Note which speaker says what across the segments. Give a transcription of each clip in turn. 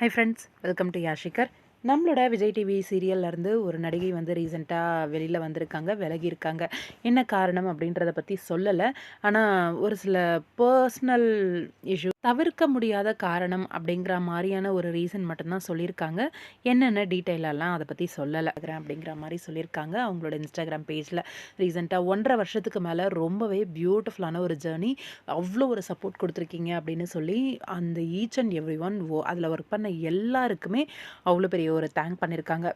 Speaker 1: High friends, welcome to யாஷிகர். நம்மளோட Vijay TV சீரியல்லேருந்து ஒரு நடிகை வந்து ரீசெண்டாக வெளியில் வந்திருக்காங்க, விலகியிருக்காங்க. என்ன காரணம் அப்படின்றத பற்றி சொல்லலை. ஆனால் ஒரு சில பர்சனல் இஷ்யூ தவிர்க்க முடியாத காரணம் அப்படிங்கிற மாதிரியான ஒரு ரீசன் மட்டும்தான் சொல்லியிருக்காங்க. என்னென்ன டீட்டெயிலெல்லாம் அதை பற்றி சொல்லலை அப்படிங்கிற மாதிரி சொல்லியிருக்காங்க. அவங்களோட இன்ஸ்டாகிராம் பேஜில் ரீசெண்டாக 1.5 வருஷத்துக்கு மேலே ரொம்பவே பியூட்டிஃபுல்லான ஒரு ஜேர்னி, அவ்வளோ ஒரு சப்போர்ட் கொடுத்துருக்கீங்க அப்படின்னு சொல்லி அந்த ஈச் அண்ட் எவ்ரி ஒன் அதில் ஒர்க் பண்ண எல்லாருக்குமே அவ்வளோ பெரிய ஒரு தேங்க் பண்ணியிருக்காங்க.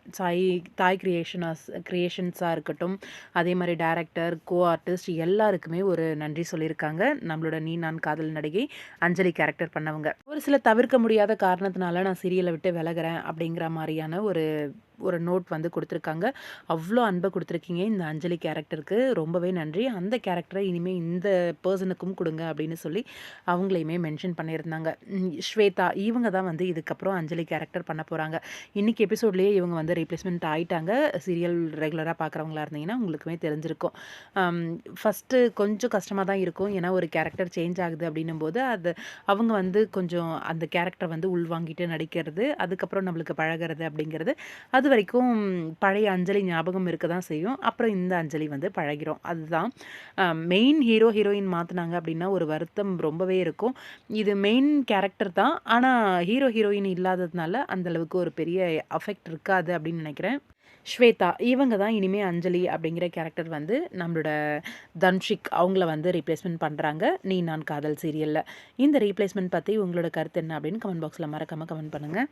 Speaker 1: தாய் கிரியேஷன்ஸாக இருக்கட்டும், அதே மாதிரி டைரக்டர், கோ ஆர்டிஸ்ட் எல்லாருக்குமே ஒரு நன்றி சொல்லியிருக்காங்க. நம்மளோட நீ நான் காதல் நடிகை அஞ்சலி கேரக்டர் பண்ணவங்க. ஒரு சில தவிர்க்க முடியாத காரணத்தினால நான் சீரியலை விட்டு விலகிறேன் அப்படிங்கிற மாதிரியான ஒரு நோட் வந்து கொடுத்துருக்காங்க. அவ்வளோ அன்பை கொடுத்துருக்கீங்க இந்த அஞ்சலி கேரக்டருக்கு, ரொம்பவே நன்றி. அந்த கேரக்டரை இனிமேல் இந்த பர்சனுக்கும் கொடுங்க அப்படின்னு சொல்லி அவங்களையுமே மென்ஷன் பண்ணியிருந்தாங்க. ஸ்வேதா இவங்க தான் வந்து இதுக்கப்புறம் அஞ்சலி கேரக்டர் பண்ண போகிறாங்க. இன்றைக்கி எபிசோட்லேயே இவங்க வந்து ரீப்ளேஸ்மெண்ட் ஆகிட்டாங்க. சீரியல் ரெகுலராக பார்க்குறவங்களா இருந்தீங்கன்னா உங்களுக்குமே தெரிஞ்சிருக்கும். ஃபஸ்ட்டு கொஞ்சம் கஷ்டமாக தான் இருக்கும். ஏன்னா ஒரு கேரக்டர் சேஞ்ச் ஆகுது அப்படின்னும் போது அவங்க வந்து கொஞ்சம் அந்த கேரக்டர் வந்து உள்வாங்கிட்டு நடிக்கிறது, அதுக்கப்புறம் நம்மளுக்கு பழகிறது அப்படிங்கிறது, அது வரைக்கும் பழைய அஞ்சலி ஞாபகம் இருக்க தான் செய்யும். அப்புறம் இந்த அஞ்சலி வந்து பழகிறோம். அதுதான் மெயின் ஹீரோயின் மாற்றினாங்க அப்படின்னா ஒரு வருத்தம் ரொம்பவே இருக்கும். இது மெயின் கேரக்டர் தான், ஆனால் ஹீரோயின் இல்லாததுனால அந்தளவுக்கு ஒரு பெரிய அஃபெக்ட் இருக்காது அப்படின்னு நினைக்கிறேன். ஸ்வேதா இவங்க தான் இனிமேல் அஞ்சலி அப்படிங்கிற கேரக்டர் வந்து நம்மளோட தன்ஷிக் அவங்கள வந்து ரீப்ளேஸ்மெண்ட் பண்ணுறாங்க நீ நான் காதல் சீரியலில். இந்த ரீப்ளேஸ்மெண்ட் பற்றி உங்களோட கருத்து என்ன அப்படின்னு கமெண்ட் பாக்ஸில் மறக்காமல் கமெண்ட் பண்ணுங்கள்.